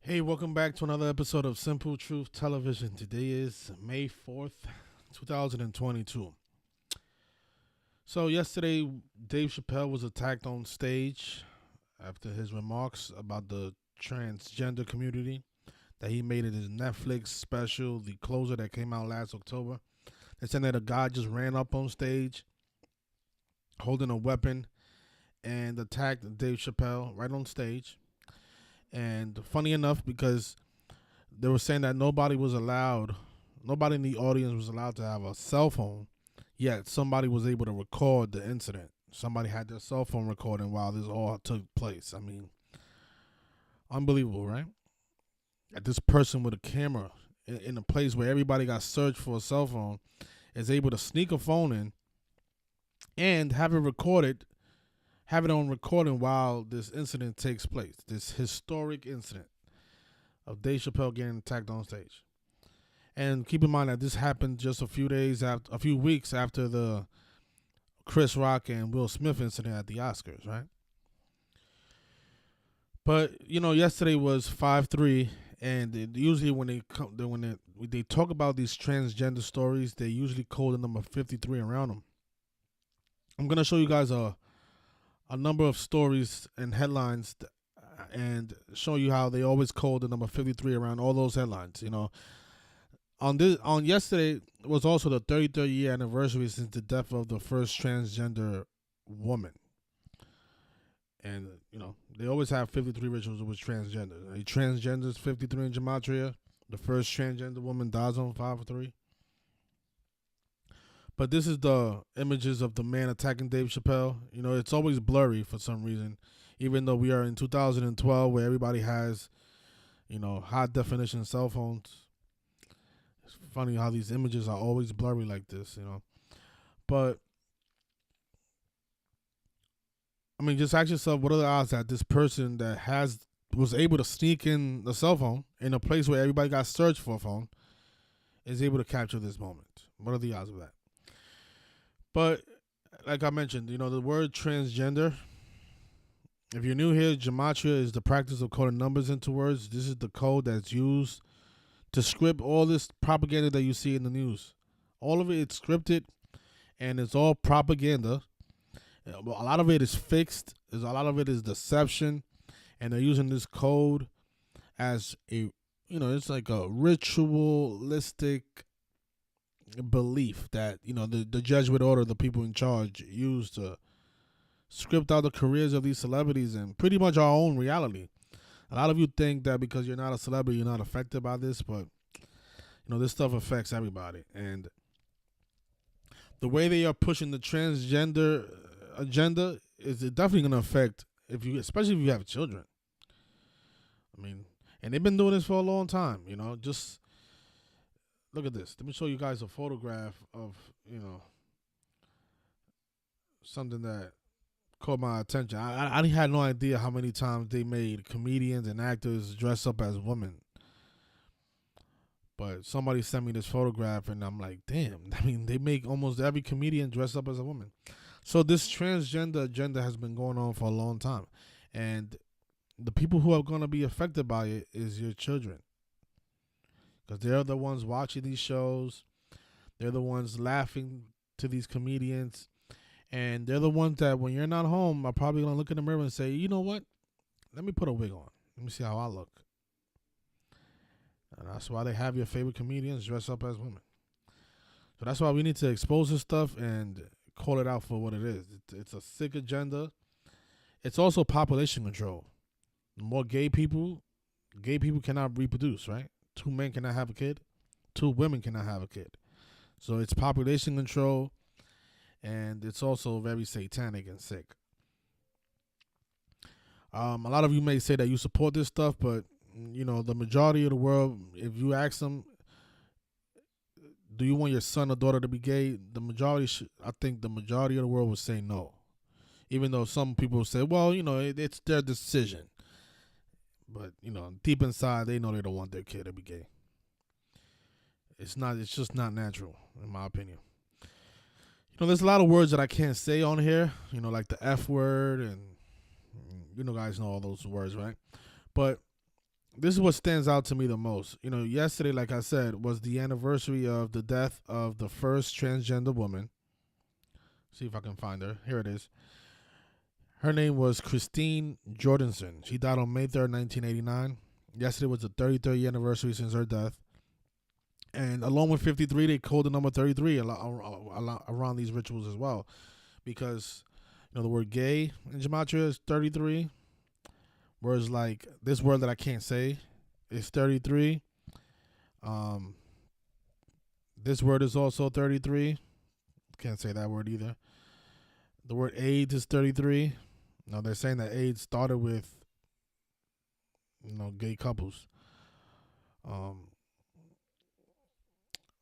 Hey, welcome back to another episode of Simple Truth Television. Today is May 4th, 2022. So, yesterday, Dave Chappelle was attacked on stage after his remarks about the transgender community that he made in his Netflix special, The Closer, that came out last October. They said that a guy just ran up on stage holding a weapon and attacked Dave Chappelle right on stage. And funny enough, because they were saying that nobody in the audience was allowed to have a cell phone, yet somebody was able to record the incident. Somebody had their cell phone recording while this all took place. I mean, unbelievable, right? That this person with a camera in a place where everybody got searched for a cell phone is able to sneak a phone in and have it on recording while this incident takes place. This historic incident of Dave Chappelle getting attacked on stage. And keep in mind that this happened just a few weeks after the Chris Rock and Will Smith incident at the Oscars, right? But yesterday was 5-3, and usually when they talk about these transgender stories, they usually code the number 53 around them. I'm gonna show you guys a number of stories and headlines, and show you how they always code the number 53 around all those headlines. On yesterday was also the 33rd year anniversary since the death of the first transgender woman. And they always have 53 rituals with transgender. A transgender is 53 in gematria. The first transgender woman dies on 5-3. But this is the images of the man attacking Dave Chappelle. It's always blurry for some reason, even though we are in 2012 where everybody has, high definition cell phones. It's funny how these images are always blurry like this, But, I mean, just ask yourself, what are the odds that this person that was able to sneak in the cell phone in a place where everybody got searched for a phone is able to capture this moment? What are the odds of that? But, like I mentioned, the word transgender, if you're new here, gematria is the practice of coding numbers into words. This is the code that's used to script all this propaganda that you see in the news. All of it's scripted, and it's all propaganda. A lot of it is fixed. A lot of it is deception, and they're using this code as it's like a ritualistic belief that the Jesuit order, the people in charge, used to script out the careers of these celebrities and pretty much our own reality. A lot of you think that because you're not a celebrity, you're not affected by this, but this stuff affects everybody. And the way they are pushing the transgender agenda is definitely going to affect especially if you have children. I mean, and they've been doing this for a long time. Just look at this. Let me show you guys a photograph of something that caught my attention. I had no idea how many times they made comedians and actors dress up as women. But somebody sent me this photograph, and I'm like, damn. I mean, they make almost every comedian dress up as a woman. So this transgender agenda has been going on for a long time. And the people who are going to be affected by it is your children. Because they're the ones watching these shows. They're the ones laughing to these comedians. And they're the ones that, when you're not home, are probably going to look in the mirror and say, you know what? Let me put a wig on. Let me see how I look. And that's why they have your favorite comedians dress up as women. So that's why we need to expose this stuff and call it out for what it is. It's a sick agenda. It's also population control. The more gay people cannot reproduce, right? 2 men cannot have a kid. 2 women cannot have a kid. So it's population control. And it's also very satanic and sick. A lot of you may say that you support this stuff, but the majority of the world, if you ask them, do you want your son or daughter to be gay? I think the majority of the world would say no. Even though some people say, well, it's their decision. But, deep inside, they know they don't want their kid to be gay. It's just not natural, in my opinion. There's a lot of words that I can't say on here, like the F word, and guys know all those words, right? But this is what stands out to me the most. Yesterday, like I said, was the anniversary of the death of the first transgender woman. See if I can find her. Here it is. Her name was Christine Jordanson. She died on May 3rd, 1989. Yesterday was the 33rd anniversary since her death. And along with 53, they called the number 33 around these rituals as well. Because, the word gay in Gematria is 33. Whereas, like, this word that I can't say is 33. This word is also 33. Can't say that word either. The word AIDS is 33. Now, they're saying that AIDS started with, gay couples.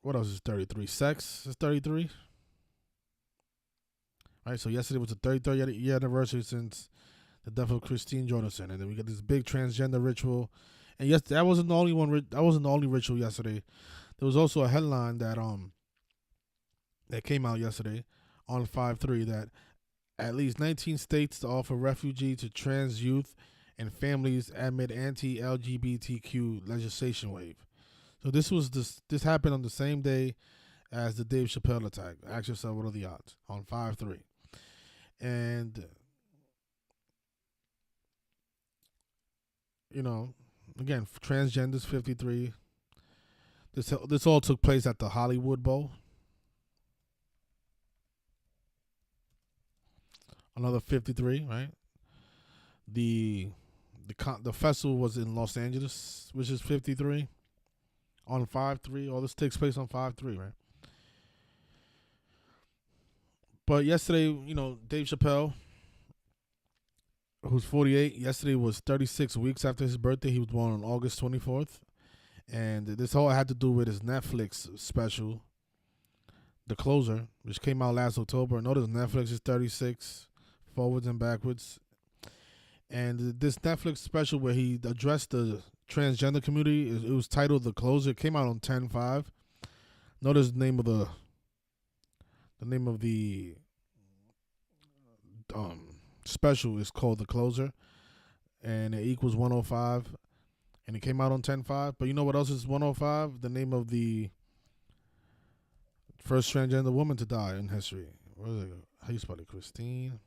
What else is 33? Sex is 33. All right, so yesterday was the 33rd year anniversary since the death of Christine Jordanson, and then we got this big transgender ritual. And yes, that wasn't the only one. That wasn't the only ritual yesterday. There was also a headline that came out yesterday on 5/3 that at least 19 states to offer refugee to trans youth and families amid anti-LGBTQ legislation wave. So this happened on the same day as the Dave Chappelle attack. Ask yourself, what are the odds? On 5/3. And, again, transgenders 53. This all took place at the Hollywood Bowl. Another 53, right? The festival was in Los Angeles, which is 53. On 5/3, all this takes place on 5/3, right? But yesterday, Dave Chappelle, who's 48, yesterday was 36 weeks after his birthday. He was born on August 24th. And this all had to do with his Netflix special, The Closer, which came out last October. Notice Netflix is 36, forwards and backwards. And this Netflix special where he addressed the transgender community, it was titled The Closer. It came out on 10/5. Notice the name of the special is called The Closer, and it equals 105, and it came out on 10/5. But you know what else is 105? The name of the first transgender woman to die in history. Where is it? How you spell it? Christine.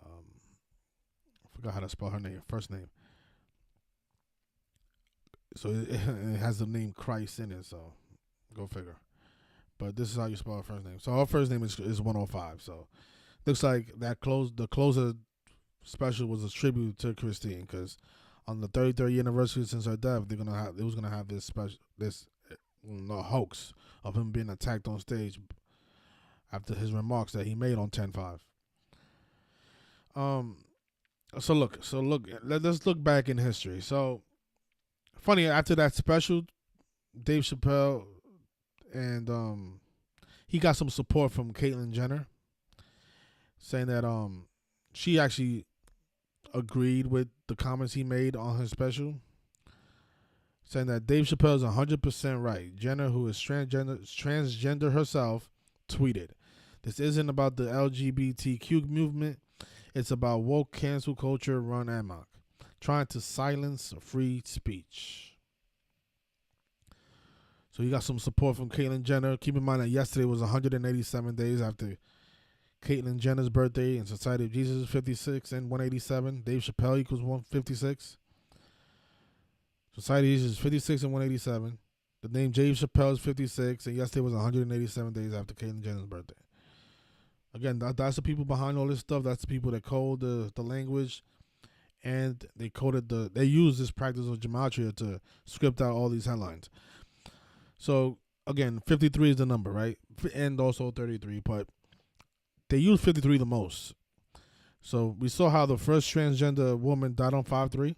I forgot how to spell her name. First name. So it has the name Christ in it. So go figure. But this is how you spell her first name. So her first name is 105. So looks like the Closer special was a tribute to Christine, because on the 33rd anniversary since her death, it was gonna have this hoax of him being attacked on stage after his remarks that he made on 10/5. So look, let's look back in history. So funny, after that special, Dave Chappelle and he got some support from Caitlyn Jenner, saying that she actually agreed with the comments he made on his special, saying that Dave Chappelle is 100% right. Jenner, who is transgender herself, tweeted, "This isn't about the LGBTQ movement. It's about woke cancel culture run amok, trying to silence free speech." So he got some support from Caitlyn Jenner. Keep in mind that yesterday was 187 days after Caitlyn Jenner's birthday, and Society of Jesus is 56 and 187. Dave Chappelle equals 156. Society of Jesus is 56 and 187. The name Dave Chappelle is 56, and yesterday was 187 days after Caitlyn Jenner's birthday. Again, that's the people behind all this stuff. That's the people that code the language, and they use this practice of gematria to script out all these headlines. So again, 53 is the number, right? And also 33, but they use 53 the most. So we saw how the first transgender woman died on 5/3.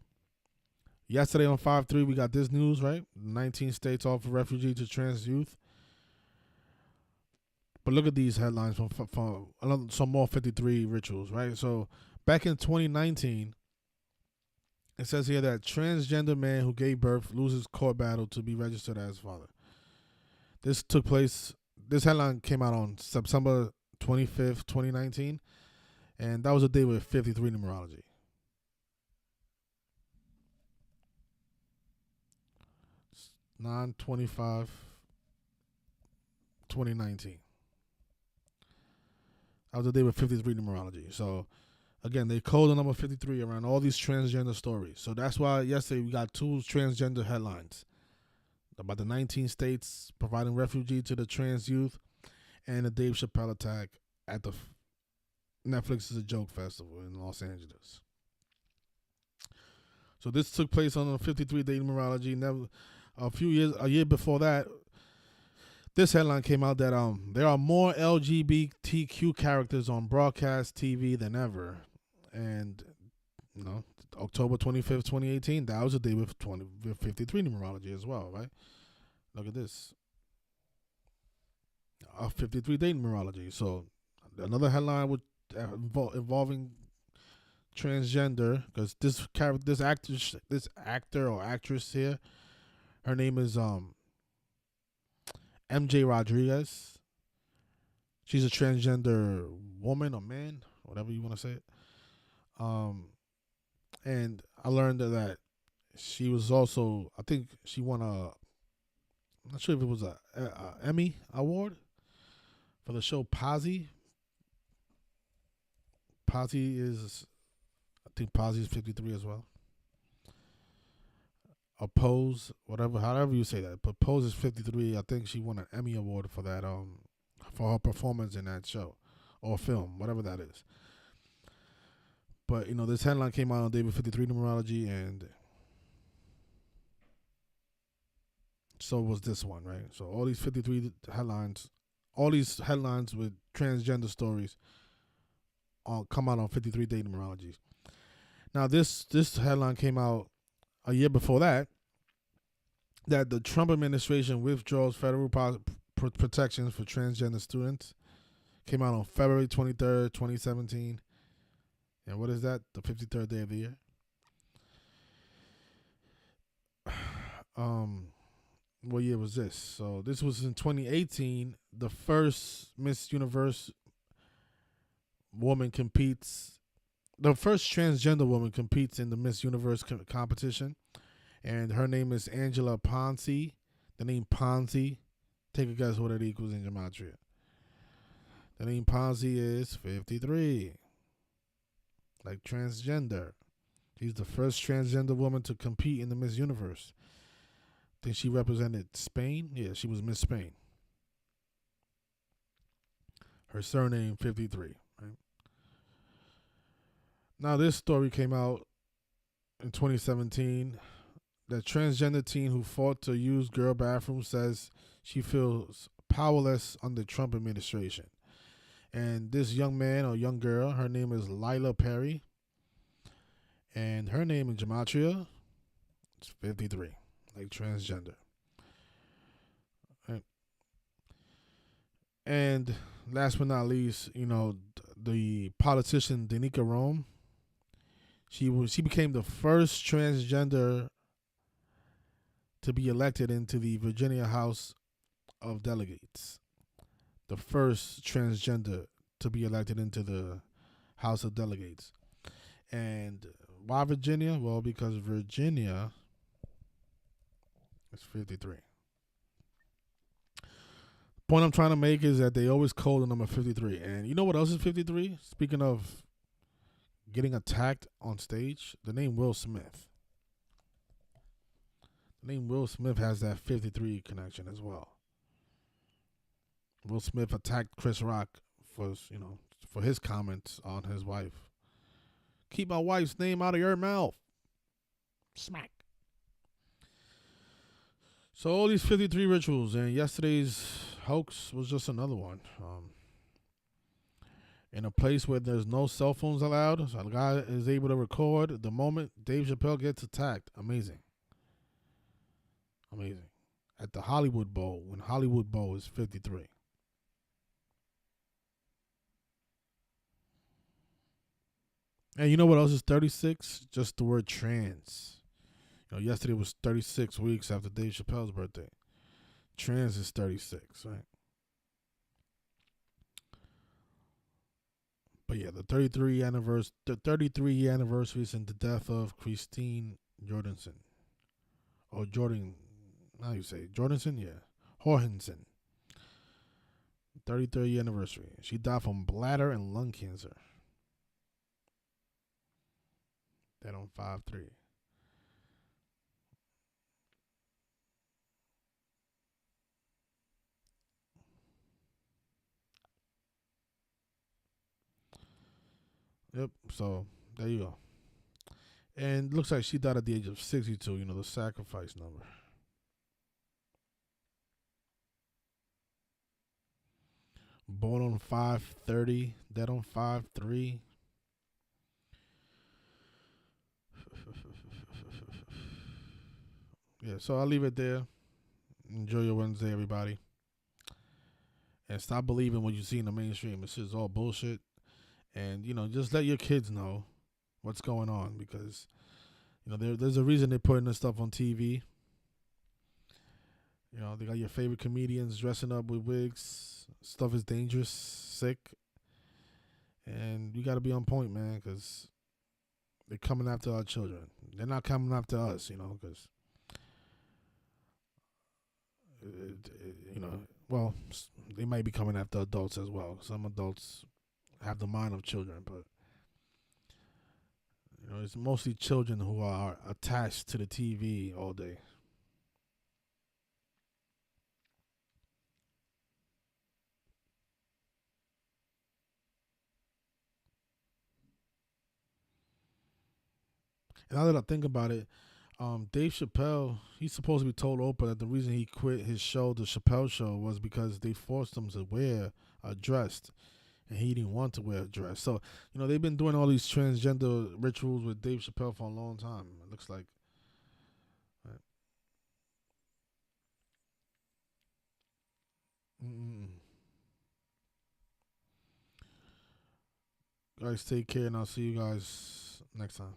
Yesterday on 5/3, we got this news, right? 19 states offer refugee to trans youth. But look at these headlines from some more 53 rituals, right? So back in 2019, it says here that transgender man who gave birth loses court battle to be registered as father. This headline came out on September 25th, 2019, and that was a day with 53 numerology. 9/25/2019. That was the day with 53 numerology. So again, they code the number 53 around all these transgender stories. So that's why yesterday we got 2 transgender headlines about the 19 states providing refugee to the trans youth, and the Dave Chappelle attack at the Netflix is a Joke Festival in Los Angeles. So this took place on the 53-day numerology. A year before that, this headline came out that there are more LGBTQ characters on broadcast TV than ever, and October 25th, 2018, that was a day with 53 numerology as well, right? Look at this, a 53-day numerology. So another headline with involving transgender, because this actor or actress here, her name is MJ Rodriguez. She's a transgender woman or man, whatever you want to say it. And I learned that she was also, I think she won I'm not sure if it was a Emmy award for the show Posy. Posy is, I think Posy is 53 as well. Or Pose, however you say that. But Pose is 53. I think she won an Emmy award for that, for her performance in that show or film, whatever that is. But this headline came out on David 53 numerology, and so was this one, right? So all these 53 headlines, all these headlines with transgender stories, come out on 53-day numerology. Now this headline came out a year before that the Trump administration withdraws federal protections for transgender students. Came out on February 23rd, 2017. And what is that? The 53rd day of the year. What year was this? So this was in 2018. The first Miss Universe woman competes. The first transgender woman competes in the Miss Universe competition, and her name is Angela Ponce. The name Ponce, take a guess what it equals in gematria. The name Ponce is 53, like transgender. She's the first transgender woman to compete in the Miss Universe. I think she represented Spain. Yeah, she was Miss Spain. Her surname 53. Right? Now this story came out in 2017. The transgender teen who fought to use girl bathroom says she feels powerless under Trump administration. And this young man or young girl, her name is Lila Perry. And her name in gematria is 53, like transgender. Right. And last but not least, the politician Danica Rome. She became the first transgender to be elected into the Virginia House of Delegates. The first transgender to be elected into the House of Delegates. And why Virginia? Well, because Virginia is 53. Point I'm trying to make is that they always call the number 53. And you know what else is 53? Speaking of getting attacked on stage, the name Will Smith. The name Will Smith has that 53 connection as well. Will Smith attacked Chris Rock for his comments on his wife. Keep my wife's name out of your mouth. Smack. So all these 53 rituals, and yesterday's hoax was just another one. In a place where there's no cell phones allowed, so the guy is able to record the moment Dave Chappelle gets attacked. Amazing. At the Hollywood Bowl, when Hollywood Bowl is 53. And you know what else is 36? Just the word trans. Yesterday was 36 weeks after Dave Chappelle's birthday. Trans is 36, right? But yeah, the 33 anniversary since the death of Christine Jorgensen. Or Jordan. How you say Jordanson? Yeah, Jorgensen. 33rd year anniversary. She died from bladder and lung cancer. Dead on 5/3. Yep. So there you go. And looks like she died at the age of 62. You know, the sacrifice number. Born on 5/30. Dead on 5/3. Yeah. So I'll leave it there. Enjoy your Wednesday, everybody. And stop believing what you see in the mainstream. It's just all bullshit. And, just let your kids know what's going on because, there's a reason they're putting this stuff on TV. They got your favorite comedians dressing up with wigs. Stuff is dangerous, sick. And you got to be on point, man, because they're coming after our children. They're not coming after us, because, well, they might be coming after adults as well. Some adults have the mind of children, but it's mostly children who are attached to the TV all day. And now that I think about it, Dave Chappelle, he's supposed to be told Oprah that the reason he quit his show, the Chappelle Show, was because they forced him to wear a dress, and he didn't want to wear a dress. So, they've been doing all these transgender rituals with Dave Chappelle for a long time. It looks like. Right. Mm-mm. Guys, take care, and I'll see you guys next time.